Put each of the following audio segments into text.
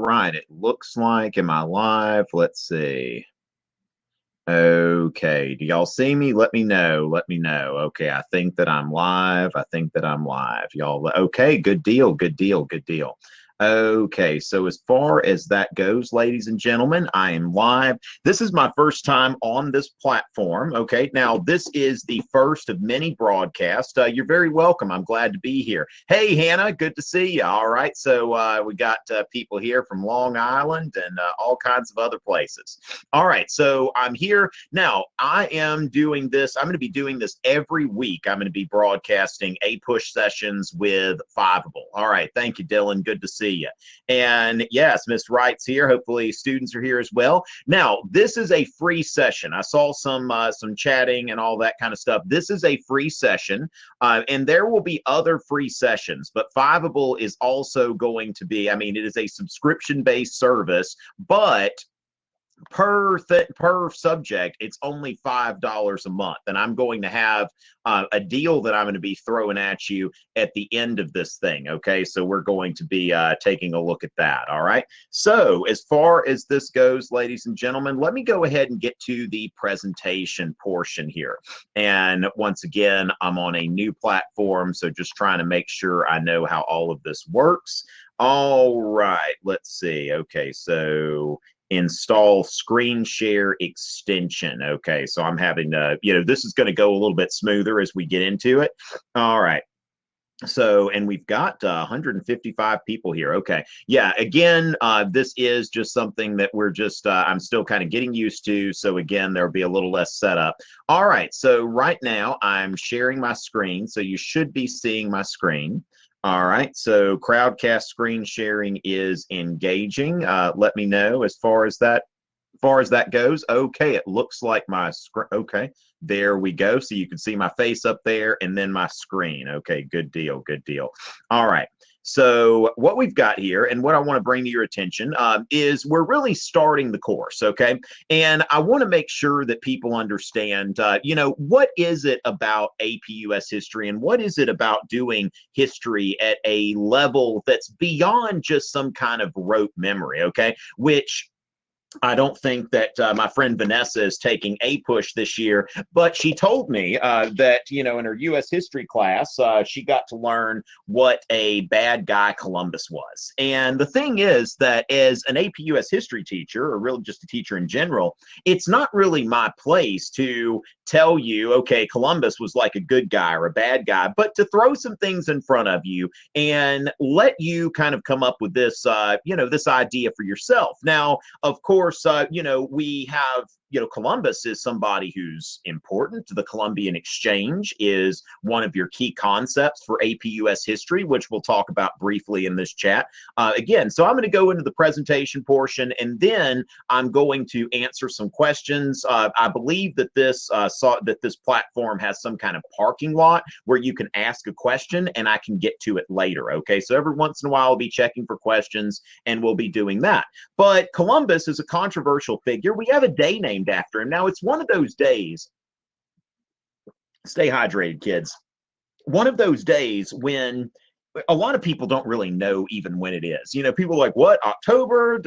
right, it looks like, am I live? Let's see. Okay, do y'all see me? Let me know. Let me know. Okay, I think that I'm live. I think that I'm live. Y'all, okay, good deal, good deal, good deal. Okay, so as far as that goes, ladies and gentlemen, I am live. This is my first time on this platform. Okay, now this is the first of many broadcasts. You're very welcome. I'm glad to be here. Hey, Hannah, good to see you. All right, so we got people here from Long Island and all kinds of other places. All right, so I'm here now. I am doing this. I'm going to be doing this every week. I'm going to be broadcasting APUSH sessions with Fiveable. All right, thank you, Dylan. Good to see you. And yes, Miss Wright's here. Hopefully students are here as well. Now, this is a free session. I saw some chatting and all that kind of stuff. This is a free session, and there will be other free sessions, but Fiveable is also going to be, I mean, it is a subscription-based service, but per subject, it's only $5 a month, and I'm going to have a deal that I'm going to be throwing at you at the end of this thing. Okay, so we're going to be taking a look at that. All right, so as far as this goes, ladies and gentlemen, let me go ahead and get to the presentation portion here. And once again, I'm on a new platform, so just trying to make sure I know how all of this works. All right, let's see. Okay, so install screen share extension. Okay, so I'm having to, this is going to go a little bit smoother as we get into it. All right. So, and we've got 155 people here. Okay. Yeah. Again, this is just something that we're just, I'm still kind of getting used to. So again, there'll be a little less setup. All right. So right now I'm sharing my screen. So you should be seeing my screen. All right, so Crowdcast screen sharing is engaging. Let me know as far as that goes. Okay, it looks like my screen. Okay, there we go. So you can see my face up there and then my screen. Okay, good deal, good deal. All right. So what we've got here and what I want to bring to your attention is we're really starting the course, okay? And I want to make sure that people understand, what is it about APUS history and what is it about doing history at a level that's beyond just some kind of rote memory, okay? Which I don't think that my friend Vanessa is taking APUSH this year, but she told me that, in her U.S. history class, she got to learn what a bad guy Columbus was. And the thing is that as an APUS history teacher, or really just a teacher in general, it's not really my place to tell you, okay, Columbus was like a good guy or a bad guy, but to throw some things in front of you and let you kind of come up with this, this idea for yourself. Now, of course, we have, Columbus is somebody who's important. The Columbian Exchange is one of your key concepts for APUS history, which we'll talk about briefly in this chat. Again, so I'm going to go into the presentation portion, and then I'm going to answer some questions. I believe that this platform has some kind of parking lot where you can ask a question, and I can get to it later. Okay, so every once in a while, I'll be checking for questions, and we'll be doing that. But Columbus is a controversial figure. We have a day named after him. Now, it's one of those days, stay hydrated, kids. One of those days when a lot of people don't really know even when it is. People are like, what, October,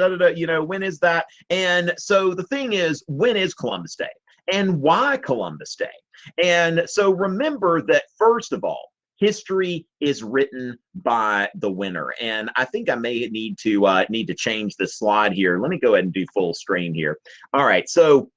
when is that? And so the thing is, when is Columbus Day? And why Columbus Day? And so remember that, first of all, history is written by the winner. And I think I may need to change this slide here. Let me go ahead and do full screen here. All right, so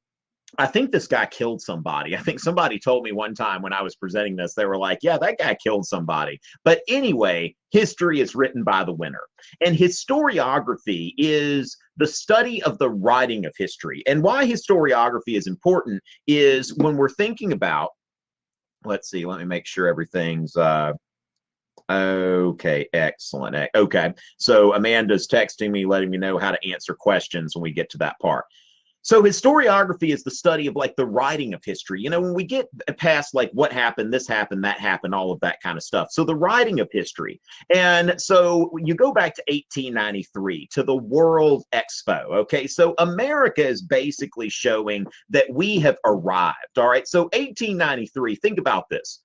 I think this guy killed somebody. I think somebody told me one time when I was presenting this, they were like, yeah, that guy killed somebody. But anyway, history is written by the winner. And historiography is the study of the writing of history. And why historiography is important is when we're thinking about, let's see, let me make sure everything's okay, excellent. Okay, so Amanda's texting me, letting me know how to answer questions when we get to that part. So historiography is the study of like the writing of history. When we get past like what happened, this happened, that happened, all of that kind of stuff. So the writing of history. And so you go back to 1893 to the World Expo. Okay, so America is basically showing that we have arrived. All right, so 1893, think about this.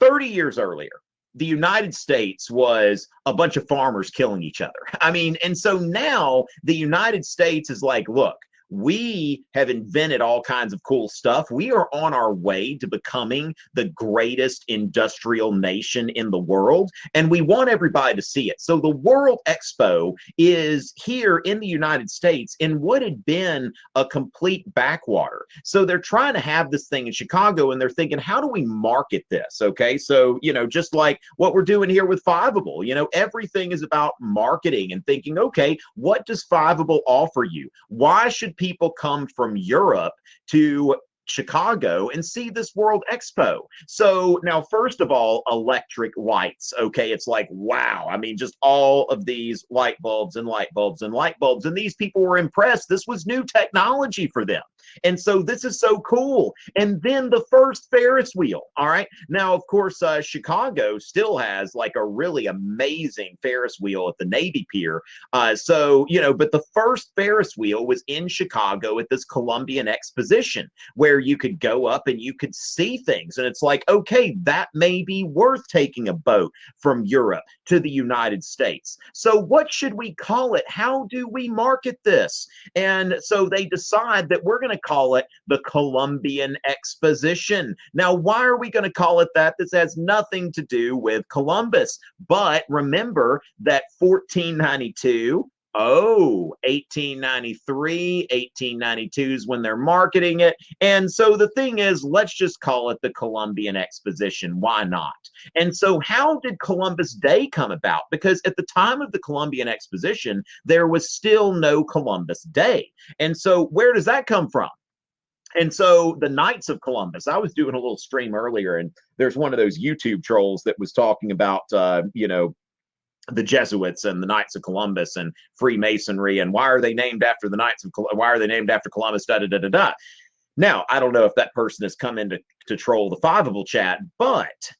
30 years earlier, the United States was a bunch of farmers killing each other. I mean, and so now the United States is like, look, we have invented all kinds of cool stuff. We are on our way to becoming the greatest industrial nation in the world, and we want everybody to see it. So the World Expo is here in the United States in what had been a complete backwater. So they're trying to have this thing in Chicago, and they're thinking, how do we market this? Okay, so, you know, just like what we're doing here with Fiveable, you know, everything is about marketing and thinking, okay, what does Fiveable offer you? Why should people come from Europe to Chicago and see this World Expo? So now, first of all, electric lights. Okay, it's like, wow. I mean, just all of these light bulbs and light bulbs and light bulbs. And these people were impressed. This was new technology for them. And so this is so cool. And then the first Ferris wheel. All right. Now, of course, Chicago still has like a really amazing Ferris wheel at the Navy Pier. So, you know, but the first Ferris wheel was in Chicago at this Columbian Exposition, where you could go up and you could see things. And it's like, okay, that may be worth taking a boat from Europe to the United States. So what should we call it? How do we market this? And so they decide that we're going to call it the Columbian Exposition. Now, why are we going to call it that? This has nothing to do with Columbus. But remember that 1492, 1893, 1892 is when they're marketing it. And so the thing is, let's just call it the Columbian Exposition. Why not? And so how did Columbus Day come about? Because at the time of the Columbian Exposition, there was still no Columbus Day. And so where does that come from? And so the Knights of Columbus, I was doing a little stream earlier, and there's one of those YouTube trolls that was talking about, you know, the Jesuits and the Knights of Columbus and Freemasonry, and why are they named after the Knights of why are they named after Columbus? Da da da da da. Now, I don't know if that person has come in to troll the Fiveable chat, but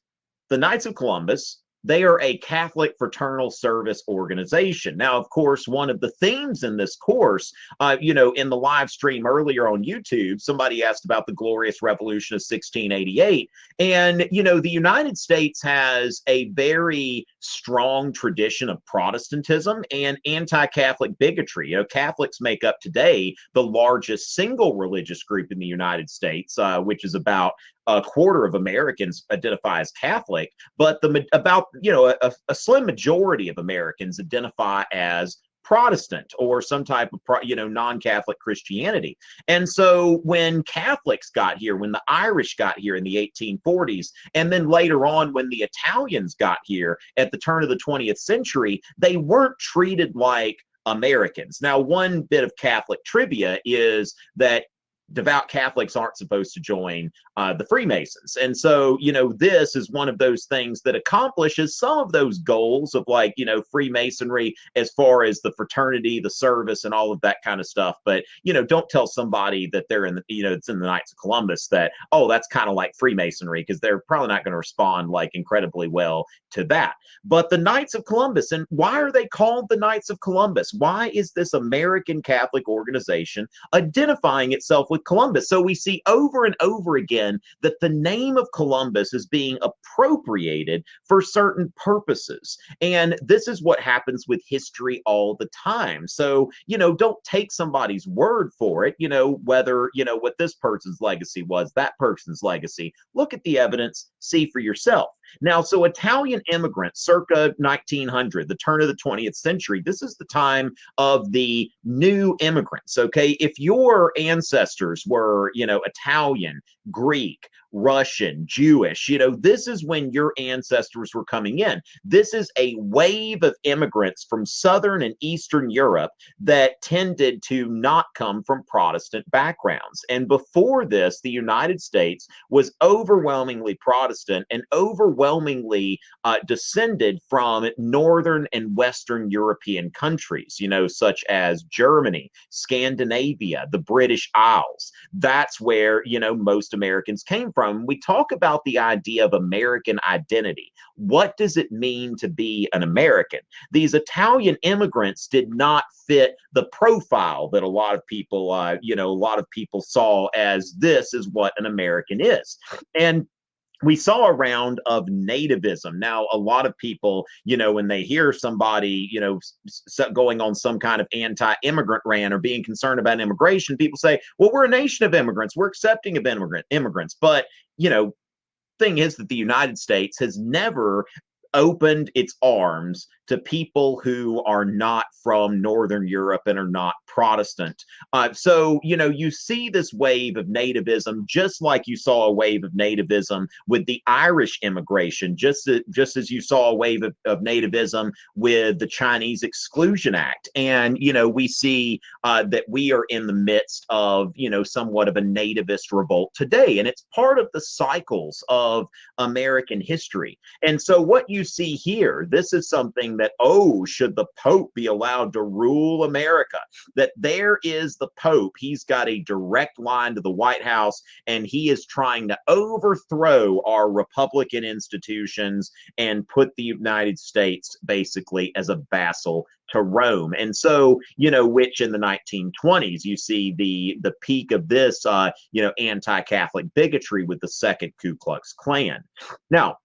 the Knights of Columbus, they are a Catholic fraternal service organization. Now, of course, one of the themes in this course, you know, in the live stream earlier on YouTube, somebody asked about the Glorious Revolution of 1688. And, you know, the United States has a very strong tradition of Protestantism and anti-Catholic bigotry. You know, Catholics make up today the largest single religious group in the United States, which is about a quarter of Americans identify as Catholic, but about, you know, a slim majority of Americans identify as Protestant or some type of, you know, non-Catholic Christianity. And so when Catholics got here, when the Irish got here in the 1840s, and then later on when the Italians got here at the turn of the 20th century, they weren't treated like Americans. Now, one bit of Catholic trivia is that devout Catholics aren't supposed to join the Freemasons. And so, you know, this is one of those things that accomplishes some of those goals of, like, you know, Freemasonry as far as the fraternity, the service, and all of that kind of stuff. But, you know, don't tell somebody that they're in the, you know, it's in the Knights of Columbus that, oh, that's kind of like Freemasonry, because they're probably not going to respond like incredibly well to that. But the Knights of Columbus, and why are they called the Knights of Columbus? Why is this American Catholic organization identifying itself with Columbus? So we see over and over again that the name of Columbus is being appropriated for certain purposes. And this is what happens with history all the time. So, you know, don't take somebody's word for it, you know, whether, you know, what this person's legacy was, that person's legacy. Look at the evidence, see for yourself. Now, so Italian immigrants circa 1900, the turn of the 20th century, this is the time of the new immigrants, okay? If your ancestors were, you know, Italian, Greek, Russian, Jewish, you know, this is when your ancestors were coming in. This is a wave of immigrants from Southern and Eastern Europe that tended to not come from Protestant backgrounds. And before this, the United States was overwhelmingly Protestant and overwhelmingly descended from Northern and Western European countries, you know, such as Germany, Scandinavia, the British Isles. That's where, you know, most Americans came from. We talk about the idea of American identity. What does it mean to be an American? These Italian immigrants did not fit the profile that a lot of people, you know, a lot of people saw as this is what an American is. And we saw a round of nativism. Now, a lot of people, when they hear somebody, going on some kind of anti-immigrant rant or being concerned about immigration, people say, well, we're a nation of immigrants. We're accepting of immigrants. But, thing is that the United States has never opened its arms to people who are not from Northern Europe and are not Protestant. So, you see this wave of nativism, just like you saw a wave of nativism with the Irish immigration, just as you saw a wave of nativism with the Chinese Exclusion Act. And, we see that we are in the midst of, somewhat of a nativist revolt today. And it's part of the cycles of American history. And so what you see here, this is something that, should the Pope be allowed to rule America? That there is the Pope. He's got a direct line to the White House, and he is trying to overthrow our Republican institutions and put the United States basically as a vassal to Rome. And so, which in the 1920s, you see the peak of this, anti-Catholic bigotry with the second Ku Klux Klan. Now,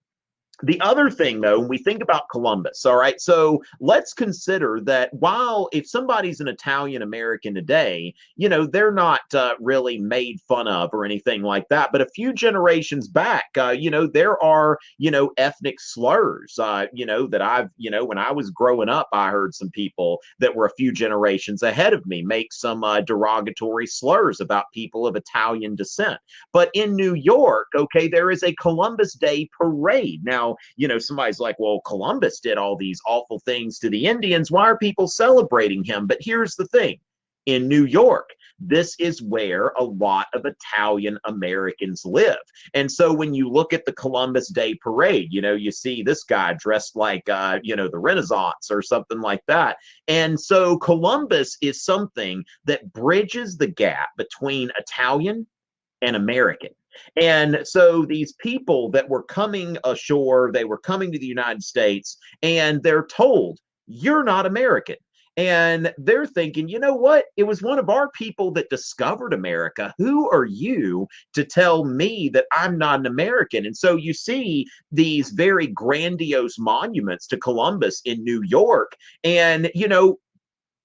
the other thing, though, when we think about Columbus, all right, so let's consider that while if somebody's an Italian American today, they're not really made fun of or anything like that. But a few generations back, there are, ethnic slurs, that I've, when I was growing up, I heard some people that were a few generations ahead of me make some derogatory slurs about people of Italian descent. But in New York, okay, there is a Columbus Day parade. Now, somebody's like, well, Columbus did all these awful things to the Indians. Why are people celebrating him? But here's the thing. In New York, this is where a lot of Italian Americans live. And so when you look at the Columbus Day parade, you see this guy dressed like, the Renaissance or something like that. And so Columbus is something that bridges the gap between Italian and American. And so these people that were coming ashore, they were coming to the United States, and they're told, you're not American. And they're thinking, you know what? It was one of our people that discovered America. Who are you to tell me that I'm not an American? And so you see these very grandiose monuments to Columbus in New York. And,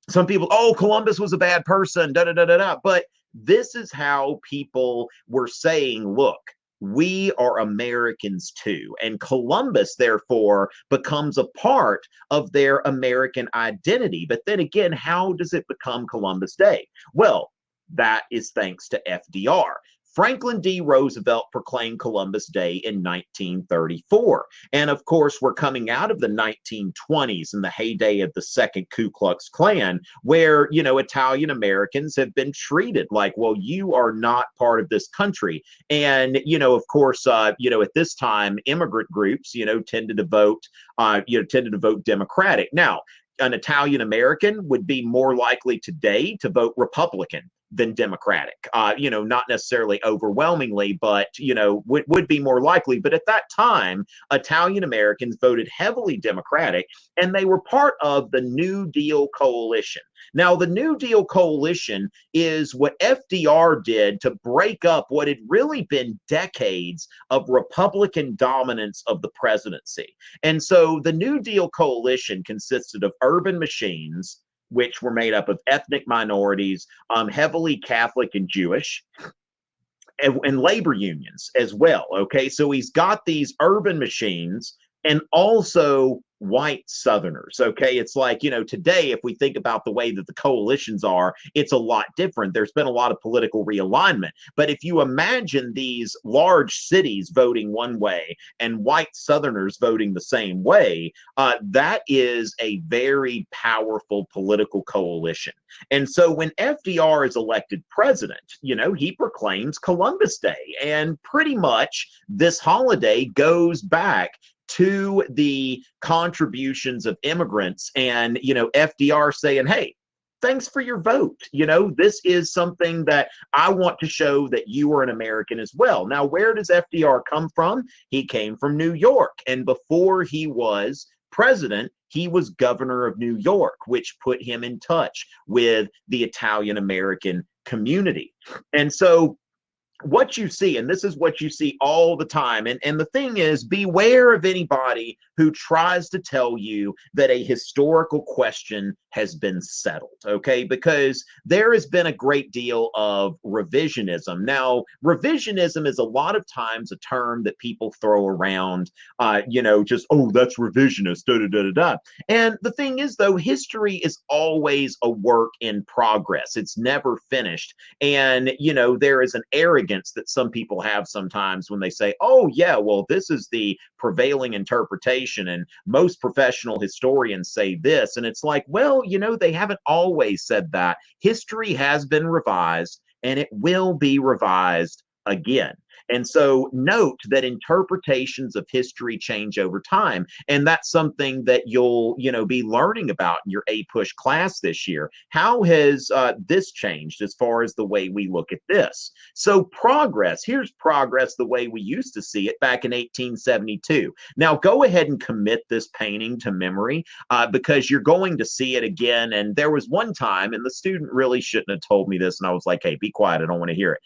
some people, Columbus was a bad person, da da da da da. But this is how people were saying, look, we are Americans too. And Columbus, therefore, becomes a part of their American identity. But then again, how does it become Columbus Day? Well, that is thanks to FDR. Franklin D. Roosevelt proclaimed Columbus Day in 1934. And of course, we're coming out of the 1920s and the heyday of the second Ku Klux Klan, where, Italian Americans have been treated like, well, you are not part of this country. And, of course, at this time, immigrant groups, tended to vote Democratic. Now, an Italian American would be more likely today to vote Republican than Democratic, not necessarily overwhelmingly, but, would be more likely. But at that time, Italian Americans voted heavily Democratic, and they were part of the New Deal coalition. Now, the New Deal coalition is what FDR did to break up what had really been decades of Republican dominance of the presidency. And so the New Deal coalition consisted of urban machines, which were made up of ethnic minorities, heavily Catholic and Jewish, and labor unions as well. Okay, so he's got these urban machines and also white Southerners. Okay, it's like, today, if we think about the way that the coalitions are, it's a lot different. There's been a lot of political realignment. But if you imagine these large cities voting one way and white Southerners voting the same way, that is a very powerful political coalition. And so when FDR is elected president, he proclaims Columbus Day. And pretty much this holiday goes back to the contributions of immigrants and, FDR saying, hey, thanks for your vote. This is something that I want to show that you are an American as well. Now, where does FDR come from? He came from New York. And before he was president, he was governor of New York, which put him in touch with the Italian American community. And so what you see, and this is what you see all the time, and the thing is, beware of anybody who tries to tell you that a historical question has been settled, okay? Because there has been a great deal of revisionism. Now, revisionism is a lot of times a term that people throw around, just, oh, that's revisionist, da da da da da. And the thing is, though, history is always a work in progress. It's never finished. And, there is an arrogance that some people have sometimes when they say, oh, yeah, well, this is the prevailing interpretation, and most professional historians say this. And it's like, well, they haven't always said that. History has been revised, and it will be revised again. And so note that interpretations of history change over time. And that's something that you'll, be learning about in your APUSH class this year. How has this changed as far as the way we look at this? So progress, here's progress the way we used to see it back in 1872. Now go ahead and commit this painting to memory because you're going to see it again. And there was one time, and the student really shouldn't have told me this, and I was like, hey, be quiet, I don't want to hear it,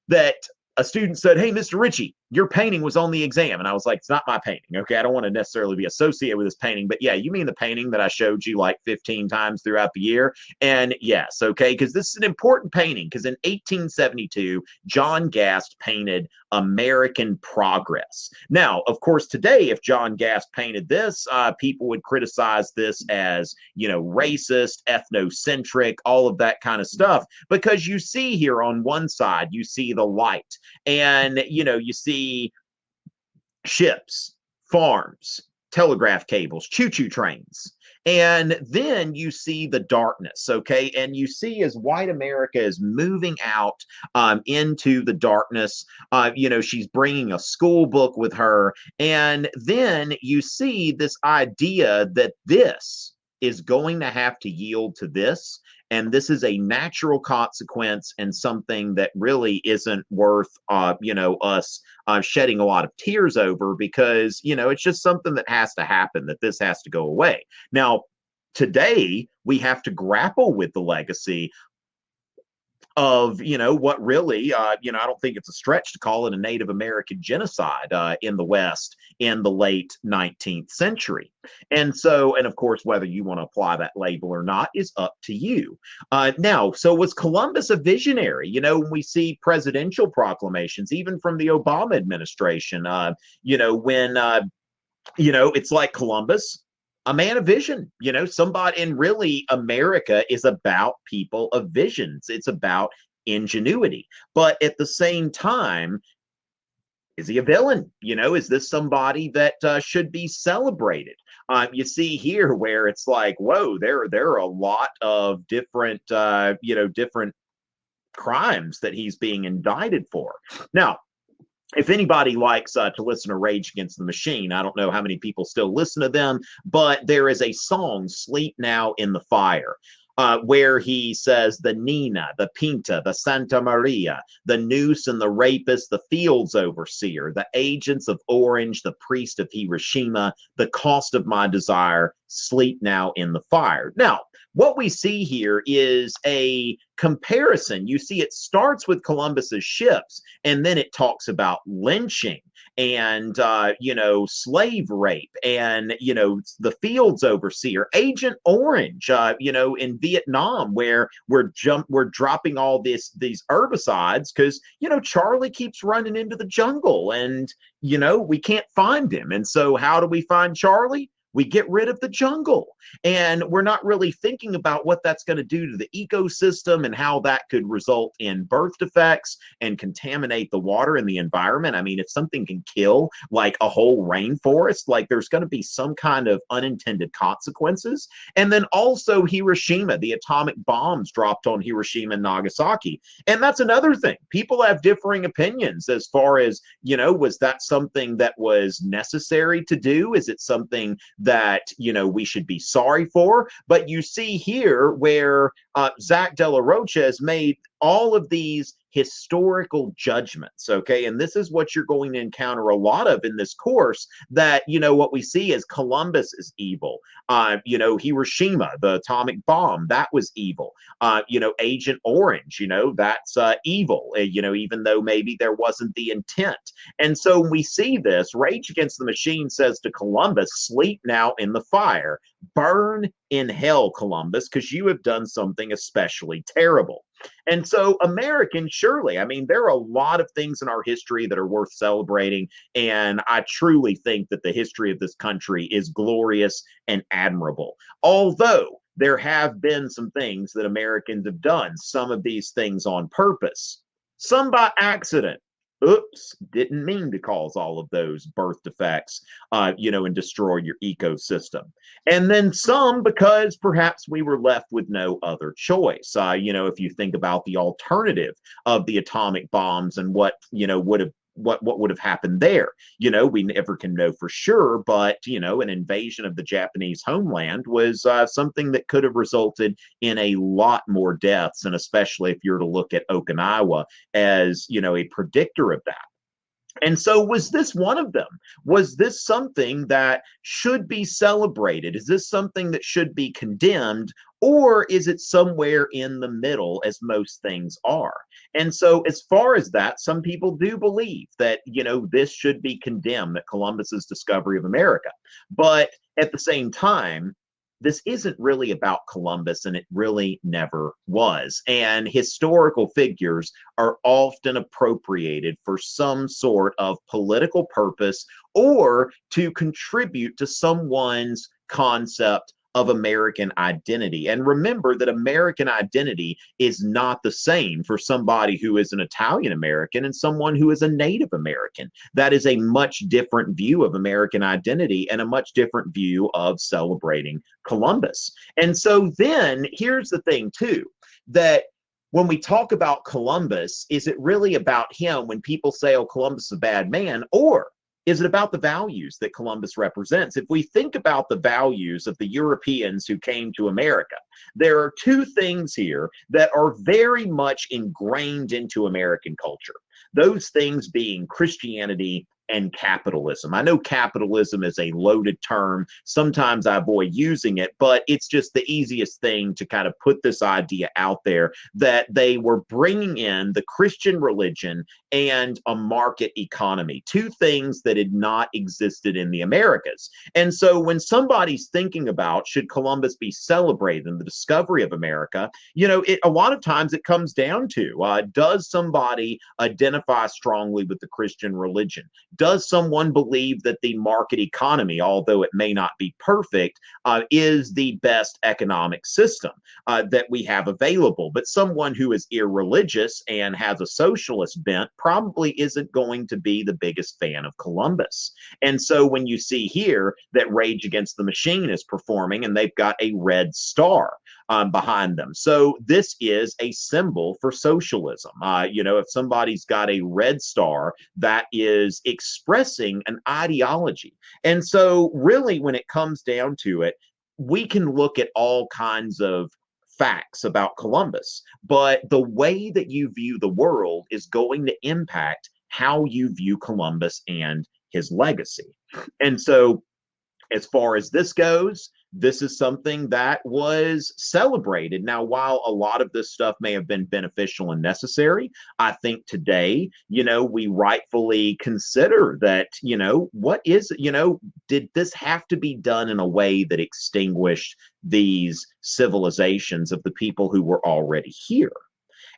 that a student said, hey, Mr. Ritchie, your painting was on the exam. And I was like, it's not my painting. Okay. I don't want to necessarily be associated with this painting, but yeah, you mean the painting that I showed you like 15 times throughout the year? And yes. Okay. Because this is an important painting, because in 1872, John Gast painted American Progress. Now, of course, today, if John Gast painted this, people would criticize this as, racist, ethnocentric, all of that kind of stuff, because you see here on one side, you see the light, and, you see ships, farms, telegraph cables, choo-choo trains. And then you see the darkness, okay? And you see as white America is moving out into the darkness, she's bringing a school book with her. And then you see this idea that this is going to have to yield to this. And this is a natural consequence and something that really isn't worth, us shedding a lot of tears over, because, it's just something that has to happen, that this has to go away. Now, today, we have to grapple with the legacy of, what really, I don't think it's a stretch to call it a Native American genocide in the West in the late 19th century. And so, and of course, whether you want to apply that label or not is up to you. Now, so was Columbus a visionary? When we see presidential proclamations, even from the Obama administration, when, it's like Columbus, a man of vision, somebody, and really America is about people of visions. It's about ingenuity. But at the same time, is he a villain? Is this somebody that should be celebrated? You see here where it's like, whoa, there are a lot of different, different crimes that he's being indicted for. Now, if anybody likes to listen to Rage Against the Machine, I don't know how many people still listen to them, but there is a song, Sleep Now in the Fire, where he says the Nina, the Pinta, the Santa Maria, the Noose and the Rapist, the Fields Overseer, the Agents of Orange, the Priest of Hiroshima, the Cost of My Desire, sleep now in the fire. Now, what we see here is a comparison. You see, it starts with Columbus's ships, and then it talks about lynching and, slave rape and, the Fields Overseer, Agent Orange, in Vietnam, where we're dropping all these herbicides because, Charlie keeps running into the jungle and, we can't find him. And so how do we find Charlie? We get rid of the jungle, and we're not really thinking about what that's going to do to the ecosystem and how that could result in birth defects and contaminate the water and the environment. I mean, if something can kill like a whole rainforest, like there's going to be some kind of unintended consequences. And then also Hiroshima, the atomic bombs dropped on Hiroshima and Nagasaki. And that's another thing. People have differing opinions as far as, was that something that was necessary to do? Is it something that, we should be sorry for? But you see here where Zach De La Rocha has made all of these historical judgments, okay? And this is what you're going to encounter a lot of in this course, that, what we see is Columbus is evil. Hiroshima, the atomic bomb, that was evil. Agent Orange, that's evil, even though maybe there wasn't the intent. And so we see this. Rage Against the Machine says to Columbus, sleep now in the fire. Burn in hell, Columbus, because you have done something especially terrible. And so Americans, surely, I mean, there are a lot of things in our history that are worth celebrating. And I truly think that the history of this country is glorious and admirable. Although there have been some things that Americans have done, some of these things on purpose, some by accident. Oops, didn't mean to cause all of those birth defects, and destroy your ecosystem. And then some because perhaps we were left with no other choice. If you think about the alternative of the atomic bombs and what would have happened there. We never can know for sure, but, an invasion of the Japanese homeland was something that could have resulted in a lot more deaths, and especially if you're to look at Okinawa as, a predictor of that. And so was this one of them? Was this something that should be celebrated? Is this something that should be condemned? Or is it somewhere in the middle, as most things are? And so as far as that, some people do believe that, this should be condemned, that Columbus's discovery of America. But at the same time, this isn't really about Columbus, and it really never was. And historical figures are often appropriated for some sort of political purpose or to contribute to someone's concept of American identity. And remember that American identity is not the same for somebody who is an Italian American and someone who is a Native American. That is a much different view of American identity and a much different view of celebrating Columbus. And so then here's the thing too, that when we talk about Columbus, is it really about him when people say, oh, Columbus is a bad man? Or is it about the values that Columbus represents? If we think about the values of the Europeans who came to America, there are two things here that are very much ingrained into American culture. Those things being Christianity and capitalism. I know capitalism is a loaded term. Sometimes I avoid using it, but it's just the easiest thing to kind of put this idea out there that they were bringing in the Christian religion and a market economy, two things that had not existed in the Americas. And so when somebody's thinking about should Columbus be celebrated in the discovery of America, a lot of times it comes down to, does somebody identify strongly with the Christian religion? Does someone believe that the market economy, although it may not be perfect, is the best economic system that we have available? But someone who is irreligious and has a socialist bent probably isn't going to be the biggest fan of Columbus. And so when you see here that Rage Against the Machine is performing and they've got a red star behind them. So this is a symbol for socialism. If somebody's got a red star, that is expressing an ideology. And so really when it comes down to it, we can look at all kinds of facts about Columbus, but the way that you view the world is going to impact how you view Columbus and his legacy. And so as far as this goes, this is something that was celebrated. Now, while a lot of this stuff may have been beneficial and necessary, I think today, we rightfully consider that, what is, did this have to be done in a way that extinguished these civilizations of the people who were already here?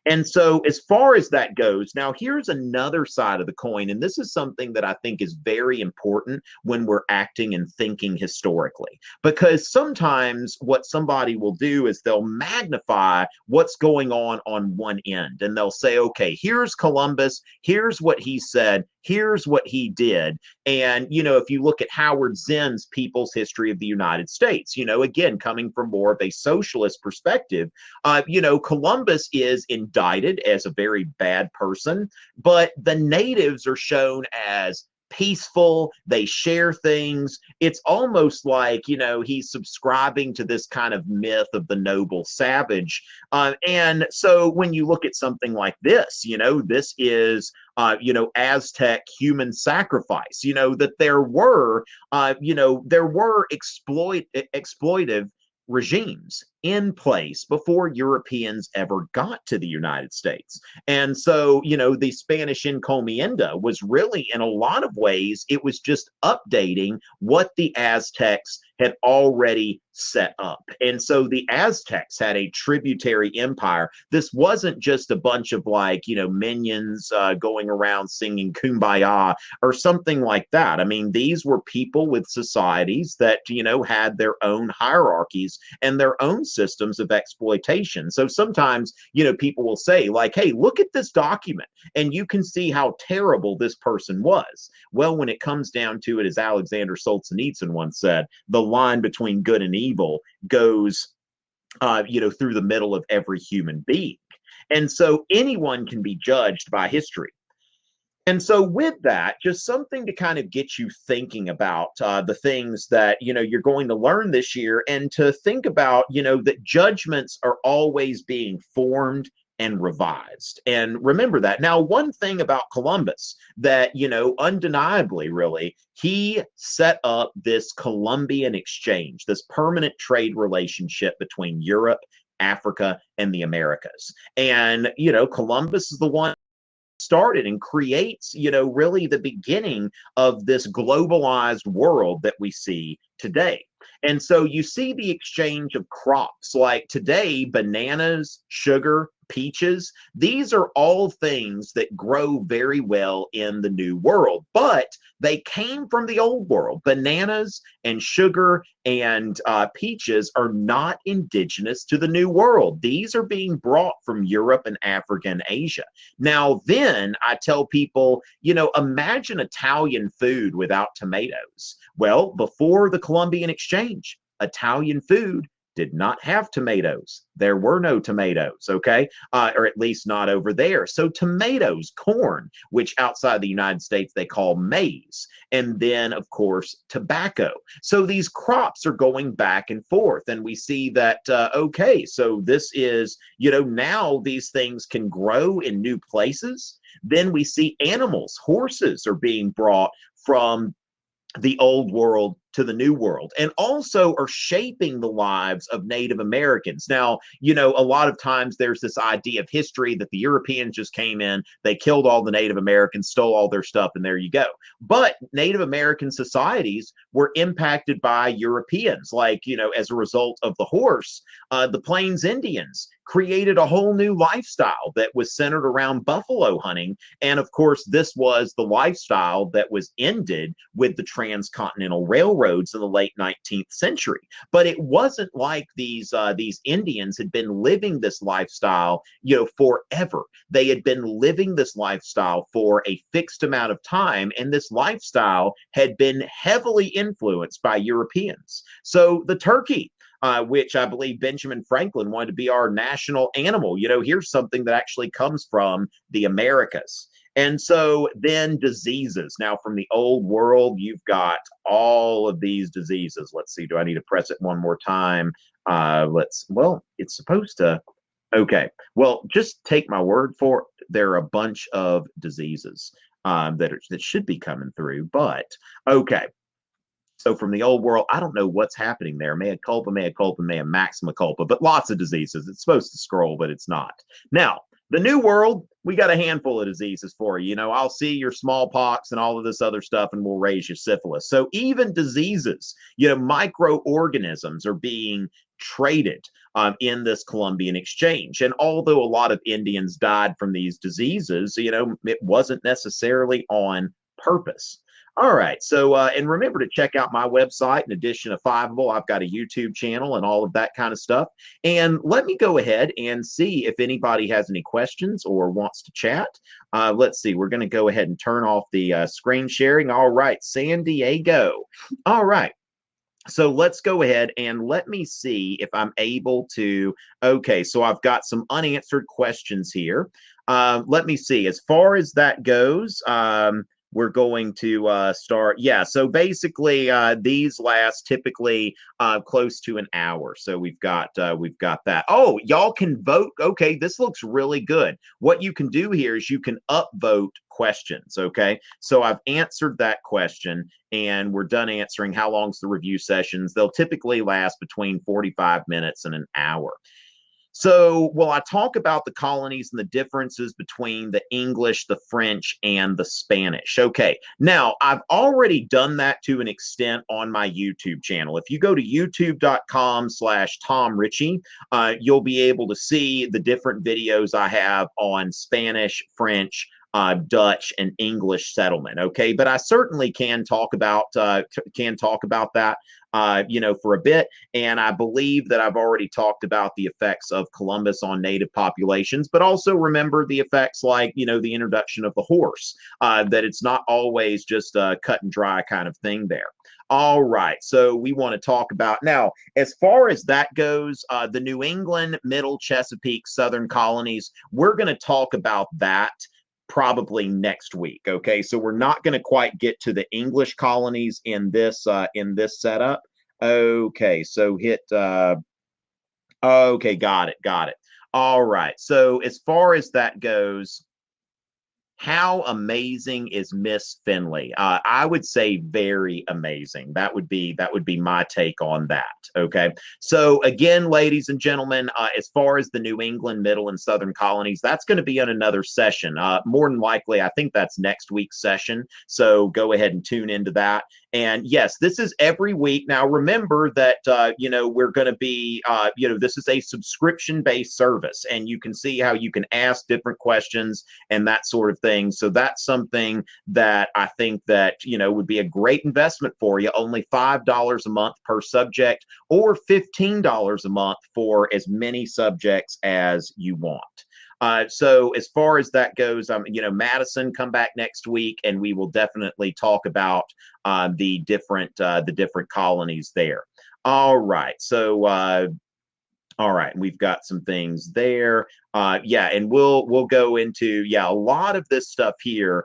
And so as far as that goes, now here's another side of the coin, and this is something that I think is very important when we're acting and thinking historically, because sometimes what somebody will do is they'll magnify what's going on one end, and they'll say, okay, here's Columbus, here's what he said, here's what he did. And, if you look at Howard Zinn's People's History of the United States, again, coming from more of a socialist perspective, Columbus is indicted as a very bad person, but the natives are shown as peaceful. They share things. It's almost like, he's subscribing to this kind of myth of the noble savage. And so when you look at something like this, this is, Aztec human sacrifice, that there were exploitive regimes in place before Europeans ever got to the United States. And so, the Spanish encomienda was really, in a lot of ways, it was just updating what the Aztecs had already set up. And so the Aztecs had a tributary empire. This wasn't just a bunch of minions going around singing Kumbaya or something like that. I mean, these were people with societies that, had their own hierarchies and their own systems of exploitation. So sometimes, people will say hey, look at this document and you can see how terrible this person was. Well, when it comes down to it, as Alexander Solzhenitsyn once said, the line between good and evil goes, through the middle of every human being. And so anyone can be judged by history. And so with that, just something to kind of get you thinking about the things that, you're going to learn this year, and to think about, that judgments are always being formed and revised. And remember that. Now, one thing about Columbus that, undeniably, really, he set up this Columbian Exchange, this permanent trade relationship between Europe, Africa, and the Americas. And, Columbus is the one started and creates, really the beginning of this globalized world that we see today. And so you see the exchange of crops, like today, bananas, sugar, peaches. These are all things that grow very well in the new world, but they came from the old world. Bananas and sugar and peaches are not indigenous to the new world. These are being brought from Europe and Africa and Asia. Now, then I tell people, imagine Italian food without tomatoes. Well, before the Columbian Exchange, Italian food did not have tomatoes. There were no tomatoes, okay? Or at least not over there. So tomatoes, corn, which outside the United States they call maize, and then, of course, tobacco. So these crops are going back and forth, and we see that, okay, so this is, now these things can grow in new places. Then we see animals, horses are being brought from the old world to the new world, and also are shaping the lives of Native Americans. Now, a lot of times there's this idea of history that the Europeans just came in, they killed all the Native Americans, stole all their stuff, and there you go. But Native American societies were impacted by Europeans, as a result of the horse. The Plains Indians created a whole new lifestyle that was centered around buffalo hunting. And of course, this was the lifestyle that was ended with the transcontinental railroads in the late 19th century. But it wasn't like these Indians had been living this lifestyle, forever. They had been living this lifestyle for a fixed amount of time, and this lifestyle had been heavily influenced by Europeans. So the turkey, which I believe Benjamin Franklin wanted to be our national animal. Here's something that actually comes from the Americas. And so then diseases. Now, from the old world, you've got all of these diseases. Let's see, do I need to press it one more time? Well, it's supposed to. Okay, well, just take my word for it. There are a bunch of diseases that should be coming through, but okay. So from the old world, I don't know what's happening there. Mea culpa, maxima culpa, but lots of diseases. It's supposed to scroll, but it's not. Now, the new world, we got a handful of diseases for you. I'll see your smallpox and all of this other stuff, and we'll raise your syphilis. So even diseases, microorganisms are being traded in this Columbian Exchange. And although a lot of Indians died from these diseases, it wasn't necessarily on purpose. All right. So, and remember to check out my website. In addition to Fiveable, I've got a YouTube channel and all of that kind of stuff. And let me go ahead and see if anybody has any questions or wants to chat. Let's see. We're going to go ahead and turn off the screen sharing. All right. San Diego. All right. So let's go ahead and let me see if I'm able to. Okay. So I've got some unanswered questions here. Let me see. As far as that goes, we're going to start. Yeah, so basically these last typically close to an hour. So we've got that. Oh, y'all can vote. Okay, this looks really good. What you can do here is you can upvote questions. Okay, so I've answered that question and we're done answering. How long's the review sessions? They'll typically last between 45 minutes and an hour. So, well, I talk about the colonies and the differences between the English, the French, and the Spanish. Okay, now I've already done that to an extent on my YouTube channel. If you go to youtube.com/Tom Ritchie, you'll be able to see the different videos I have on Spanish, French, Dutch, and English settlement. Okay, but I certainly can talk about that. For a bit. And I believe that I've already talked about the effects of Columbus on native populations, but also remember the effects like, the introduction of the horse, that it's not always just a cut and dry kind of thing there. All right, so we want to talk about now, as far as that goes, the New England, Middle, Chesapeake, Southern colonies, we're going to talk about that probably next week. Okay, so we're not going to quite get to the English colonies in this setup. Okay, so hit okay, got it. All right, so as far as that goes, how amazing is Miss Finley? I would say very amazing. That would be my take on that. Okay. So again, ladies and gentlemen, as far as the New England, Middle, and Southern colonies, that's going to be on another session. More than likely, I think that's next week's session. So go ahead and tune into that. And yes, this is every week. Now, remember that, we're going to be, this is a subscription-based service, and you can see how you can ask different questions and that sort of thing. So that's something that I think that, would be a great investment for you. Only $5 a month per subject or $15 a month for as many subjects as you want. So as far as that goes, Madison, come back next week, and we will definitely talk about the different colonies there. All right. So all right, we've got some things there. And we'll go into a lot of this stuff here.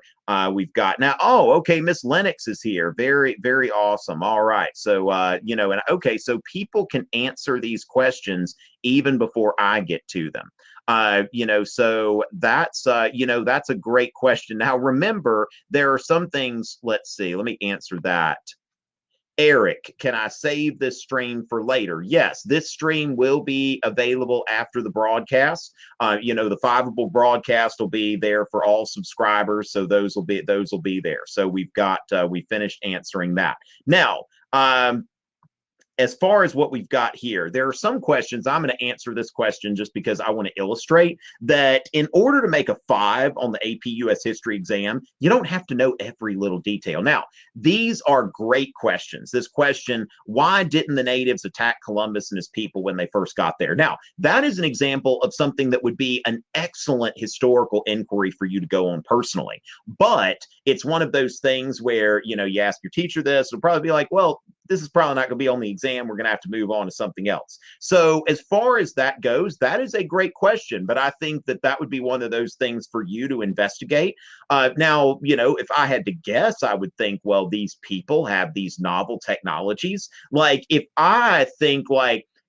We've got now. Oh, okay, Miss Lennox is here. Very, very awesome. All right, so and okay, so people can answer these questions even before I get to them. So that's that's a great question. Now, remember, there are some things. Let's see. Let me answer that. Eric, can I save this stream for later? Yes, this stream will be available after the broadcast. The Fiveable broadcast will be there for all subscribers, so those will be there. So we finished answering that. Now, as far as what we've got here, there are some questions. I'm going to answer this question just because I want to illustrate that in order to make a 5 on the AP US History exam, you don't have to know every little detail. Now, these are great questions. This question, why didn't the natives attack Columbus and his people when they first got there? Now, that is an example of something that would be an excellent historical inquiry for you to go on personally. But it's one of those things where, you ask your teacher this, it'll probably be like, well, this is probably not going to be on the exam. We're going to have to move on to something else. So as far as that goes, that is a great question, but I think that would be one of those things for you to investigate. Now, if I had to guess, I would think, well, these people have these novel technologies. Like if I think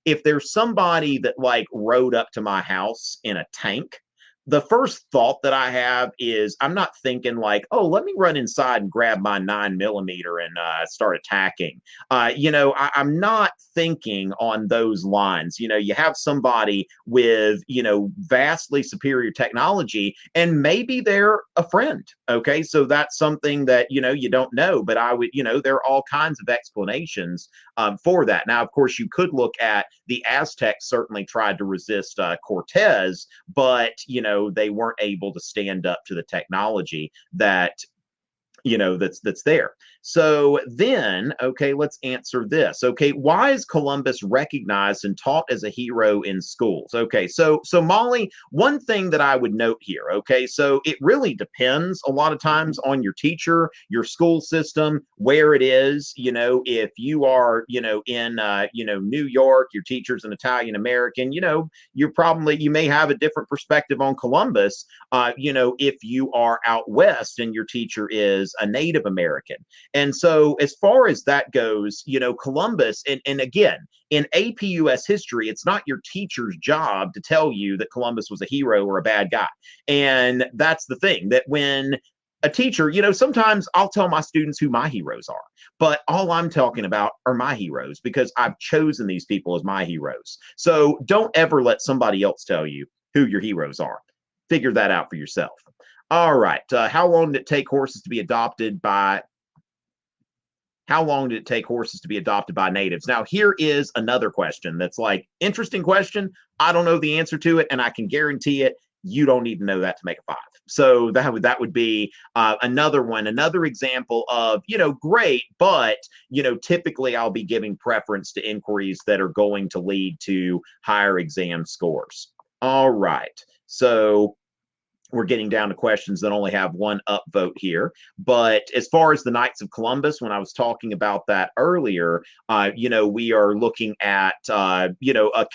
if there's somebody that rode up to my house in a tank, the first thought that I have is I'm not thinking oh, let me run inside and grab my 9mm and start attacking. I'm not thinking on those lines. You have somebody with, vastly superior technology, and maybe they're a friend. Okay. So that's something that, you don't know, but I would, there are all kinds of explanations for that. Now, of course, you could look at the Aztecs certainly tried to resist Cortez, but, they weren't able to stand up to the technology that that's there. So then, okay, let's answer this. Okay, why is Columbus recognized and taught as a hero in schools? Okay, so Molly, one thing that I would note here, okay, so it really depends a lot of times on your teacher, your school system, where it is. If you are, in New York, your teacher's an Italian American, you may have a different perspective on Columbus. If you are out west and your teacher is a Native American. And so as far as that goes, Columbus, and again, in APUS history, it's not your teacher's job to tell you that Columbus was a hero or a bad guy. And that's the thing, that when a teacher, sometimes I'll tell my students who my heroes are, but all I'm talking about are my heroes because I've chosen these people as my heroes. So don't ever let somebody else tell you who your heroes are. Figure that out for yourself. All right. How long did it take horses to be adopted by natives? Now, here is another question that's like, interesting question. I don't know the answer to it, and I can guarantee it. You don't need to know that to make a 5. So that would be another one, another example of, great, but, typically I'll be giving preference to inquiries that are going to lead to higher exam scores. All right. So we're getting down to questions that only have one upvote here. But as far as the Knights of Columbus, when I was talking about that earlier, we are looking at, a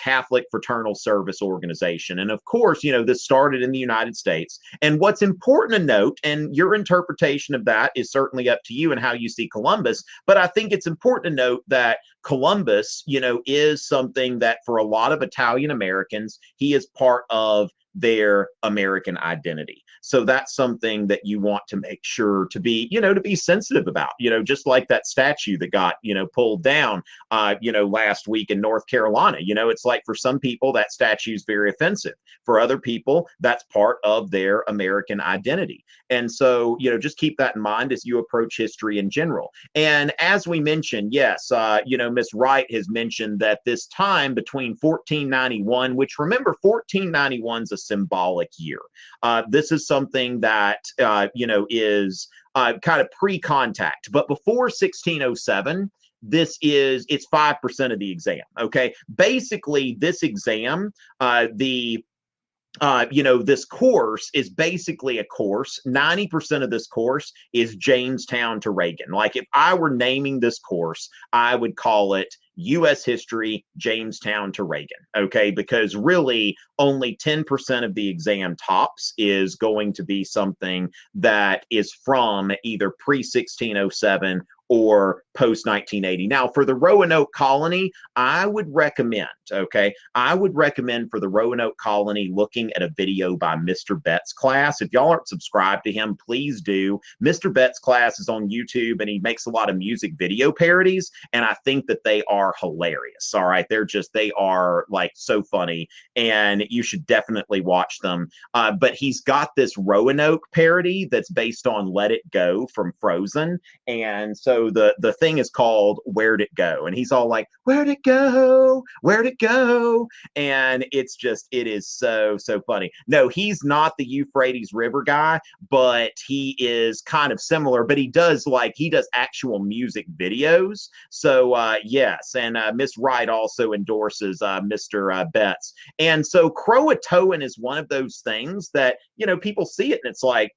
Catholic fraternal service organization. And of course, this started in the United States. And what's important to note, and your interpretation of that is certainly up to you and how you see Columbus, but I think it's important to note that Columbus, is something that for a lot of Italian Americans, he is part of their American identity. So that's something that you want to make sure to be, to be sensitive about, just like that statue that got, pulled down, last week in North Carolina. It's like for some people that statue is very offensive. For other people, that's part of their American identity. And so, just keep that in mind as you approach history in general. And as we mentioned, yes, Miss Wright has mentioned that this time between 1491, which remember, 1491 is a symbolic year. This is something that, is kind of pre-contact. But before 1607, it's 5% of the exam. Okay. Basically, this exam, this course is basically a course. 90% of this course is Jamestown to Reagan. Like if I were naming this course, I would call it U.S. History, Jamestown to Reagan. Okay, because really only 10% of the exam tops is going to be something that is from either pre-1607 or post-1980. Now, for the Roanoke Colony, I would recommend for the Roanoke Colony looking at a video by Mr. Betts' class. If y'all aren't subscribed to him, please do. Mr. Betts' class is on YouTube, and he makes a lot of music video parodies, and I think that they are hilarious. All right, they are like so funny, and you should definitely watch them. But he's got this Roanoke parody that's based on Let It Go from Frozen, and so the thing is called Where'd It Go? And he's all like, where'd it go? Where'd it go? And it is so funny. No, he's not the Euphrates River guy, but he is kind of similar, but he does actual music videos. So yes, and Miss Wright also endorses Mr. Betts. And so Croatoan is one of those things that, people see it and it's like,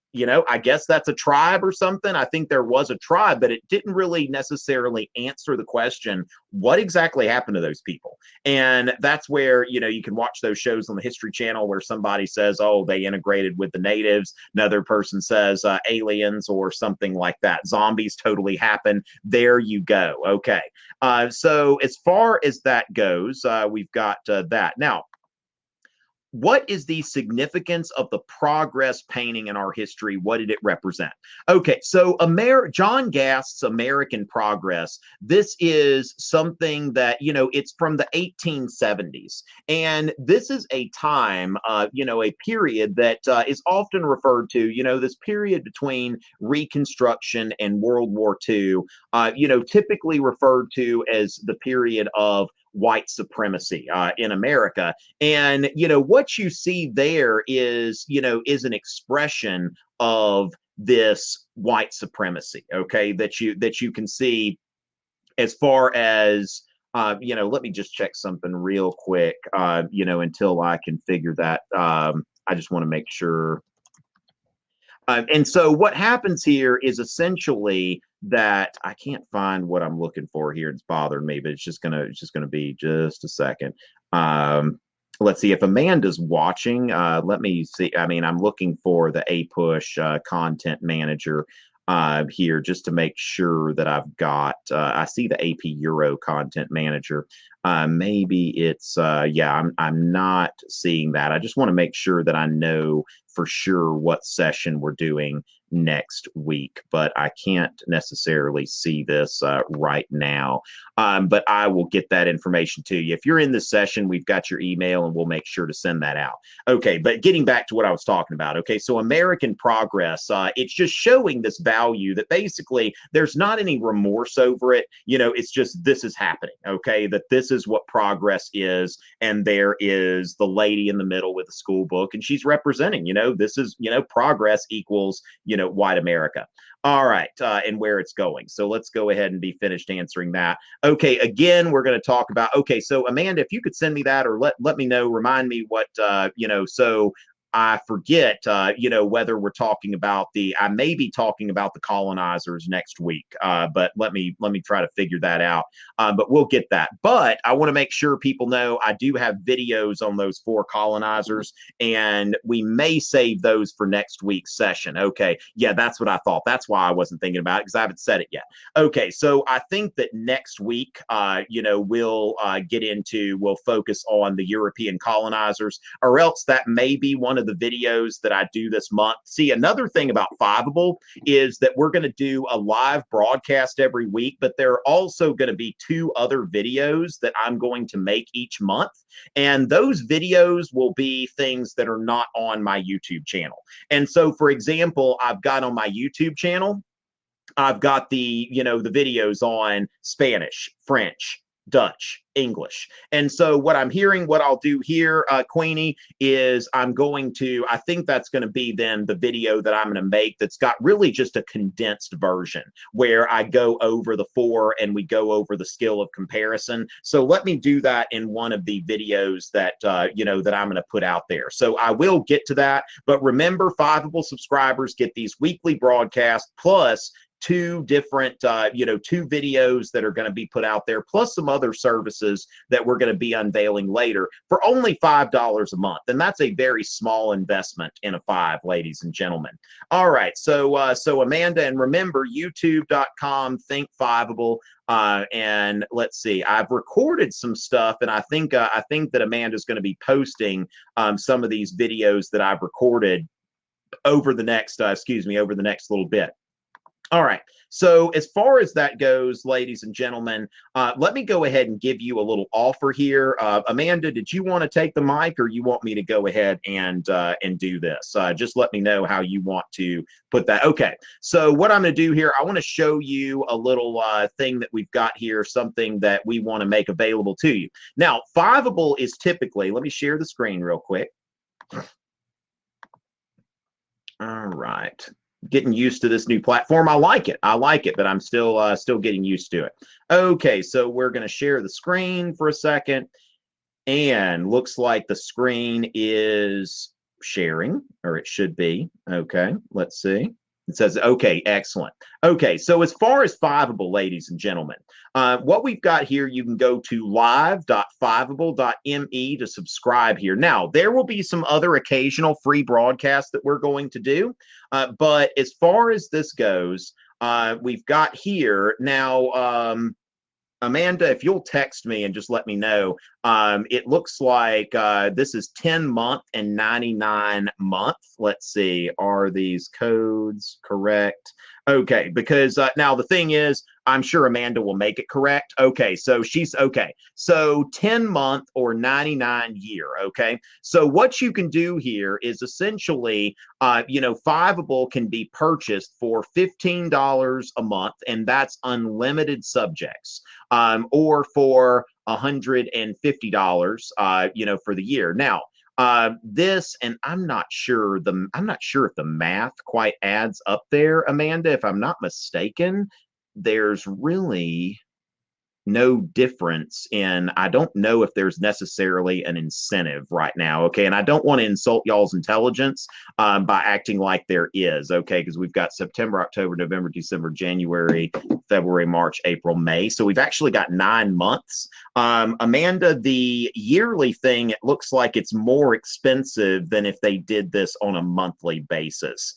I guess that's a tribe or something. I think there was a tribe, but it didn't really necessarily answer the question, what exactly happened to those people? And that's where, you can watch those shows on the History Channel where somebody says, oh, they integrated with the natives. Another person says aliens or something like that. Zombies totally happen. There you go. Okay. So as far as that goes, we've got that. Now, what is the significance of the progress painting in our history? What did it represent? Okay, so John Gast's American Progress, this is something that, it's from the 1870s. And this is a time, a period that is often referred to, this period between Reconstruction and World War II, typically referred to as the period of white supremacy in America. And, what you see there is an expression of this white supremacy, okay, that you can see as far as, let me just check something real quick, until I can figure that. I just want to make sure. And so what happens here is essentially that I can't find what I'm looking for here. It's bothering me, but it's just gonna be just a second. Let's see if Amanda's watching. Let me see. I mean, I'm looking for the APUSH content manager. here just to make sure that I've got, I see the AP Euro Content Manager. Maybe it's, yeah, I'm not seeing that. I just want to make sure that I know for sure what session we're doing next week, but I can't necessarily see this right now. But I will get that information to you. If you're in this session, we've got your email and we'll make sure to send that out. Okay, but getting back to what I was talking about. Okay, so American Progress, it's just showing this value that basically there's not any remorse over it. You know, it's just this is happening. Okay, that this is what progress is. And there is the lady in the middle with the school book, and she's representing, you know, this is, you know, progress equals, you know, white America. All right, and where it's going. So let's go ahead and be finished answering that. Okay, again, we're going to talk about, okay, so Amanda, if you could send me that or let me know, remind me what, you know, so I forget, you know, whether we're talking about I may be talking about the colonizers next week, but let me try to figure that out. But we'll get that. But I want to make sure people know I do have videos on those 4 colonizers, and we may save those for next week's session. Okay, yeah, that's what I thought. That's why I wasn't thinking about it, because I haven't said it yet. Okay, so I think that next week, you know, we'll we'll focus on the European colonizers, or else that may be one of the videos that I do this month. See, another thing about Fiveable is that we're going to do a live broadcast every week, but there are also going to be 2 other videos that I'm going to make each month. And those videos will be things that are not on my YouTube channel. And so, for example, I've got on my YouTube channel, I've got the, you know, the videos on Spanish, French, Dutch, English. And so what I'm hearing, what I'll do here, Queenie, is I think that's going to be then the video that I'm going to make that's got really just a condensed version where I go over the 4 and we go over the skill of comparison. So let me do that in one of the videos that, you know, that I'm going to put out there. So I will get to that. But remember, Fiveable subscribers get these weekly broadcasts plus 2 different, you know, 2 videos that are going to be put out there, plus some other services that we're going to be unveiling later for only $5 a month. And that's a very small investment in a 5, ladies and gentlemen. All right. So, so Amanda, and remember, youtube.com, think Fiveable. And let's see, I've recorded some stuff, and I think that Amanda's going to be posting some of these videos that I've recorded over the next, over the next little bit. All right. So as far as that goes, ladies and gentlemen, let me go ahead and give you a little offer here. Amanda, did you want to take the mic, or you want me to go ahead and do this? Just let me know how you want to put that. Okay. So what I'm going to do here, I want to show you a little thing that we've got here, something that we want to make available to you. Now, Fiveable is typically, let me share the screen real quick. All right. Getting used to this new platform. I like it, but I'm still getting used to it. Okay, so we're going to share the screen for a second, and looks like the screen is sharing, or it should be. Okay, let's see. It says, okay, excellent. Okay, so as far as Fiveable, ladies and gentlemen, what we've got here, you can go to live.fiveable.me to subscribe here. Now, there will be some other occasional free broadcasts that we're going to do, but as far as this goes, we've got here now, Amanda, if you'll text me and just let me know, it looks like this is 10 month and 99 month. Let's see, are these codes correct? Okay, because now the thing is, I'm sure Amanda will make it correct. Okay, so she's okay. So 10 month or 99 year. Okay, so what you can do here is essentially, you know, Fiveable can be purchased for $15 a month, and that's unlimited subjects, or for $150, you know, for the year. Now, this, and I'm not sure if the math quite adds up there, Amanda. If I'm not mistaken, there's really, no difference in, I don't know if there's necessarily an incentive right now. Okay. And I don't want to insult y'all's intelligence by acting like there is. Okay. Because we've got September, October, November, December, January, February, March, April, May. So we've actually got 9 months. Amanda, the yearly thing, it looks like it's more expensive than if they did this on a monthly basis.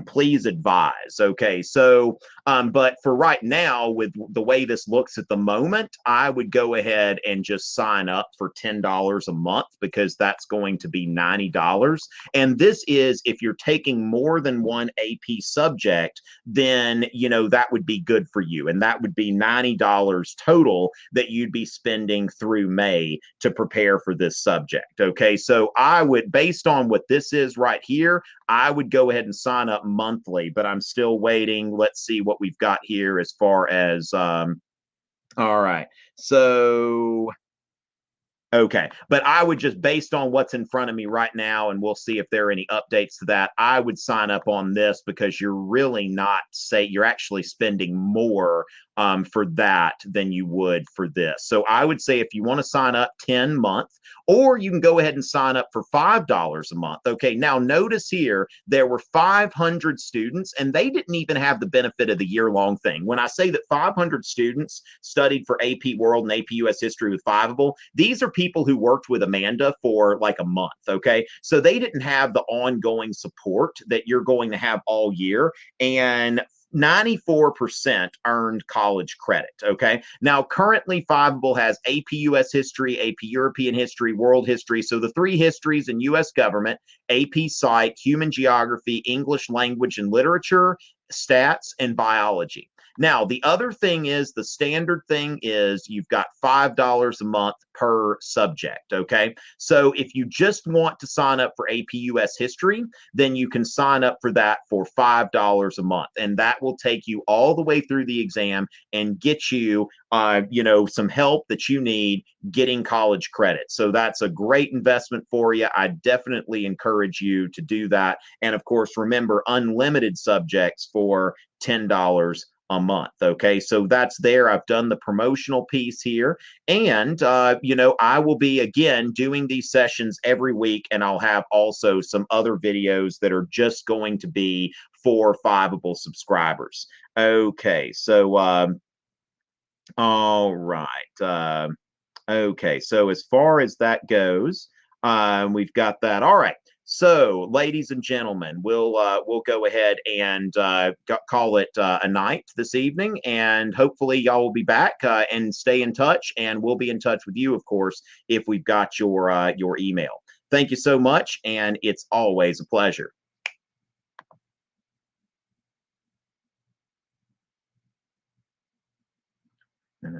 Please advise. Okay. So, but for right now, with the way this looks at the moment, I would go ahead and just sign up for $10 a month because that's going to be $90. And this is if you're taking more than one AP subject, then, you know, that would be good for you. And that would be $90 total that you'd be spending through May to prepare for this subject. Okay. So I would, based on what this is right here, I would go ahead and sign up monthly, but I'm still waiting. Let's see what we've got here as far as, all right. So, okay. But I would just, based on what's in front of me right now, and we'll see if there are any updates to that, I would sign up on this because you're really not, say, you're actually spending more for that than you would for this. So I would say if you want to sign up 10 month, or you can go ahead and sign up for $5 a month. Okay, now notice here, there were 500 students and they didn't even have the benefit of the year-long thing. When I say that 500 students studied for AP World and AP US History with Fiveable, these are people who worked with Amanda for like a month, okay? So they didn't have the ongoing support that you're going to have all year. And 94% earned college credit. Okay. Now, currently, Fiveable has AP US History, AP European History, World History. So the 3 histories in US government, AP Psych, Human Geography, English Language and Literature, Stats, and Biology. Now, the other thing is the standard thing is you've got $5 a month per subject. Okay. So if you just want to sign up for AP US History, then you can sign up for that for $5 a month. And that will take you all the way through the exam and get you, you know, some help that you need getting college credit. So that's a great investment for you. I definitely encourage you to do that. And of course, remember, unlimited subjects for $10 a month. Okay, so that's there. I've done the promotional piece here. And, you know, I will be again doing these sessions every week. And I'll have also some other videos that are just going to be for Fiveable subscribers. Okay, so, all right. Okay, so as far as that goes, we've got that. All right. So, ladies and gentlemen, we'll go ahead and call it a night this evening, and hopefully y'all will be back and stay in touch, and we'll be in touch with you, of course, if we've got your email. Thank you so much, and it's always a pleasure. No.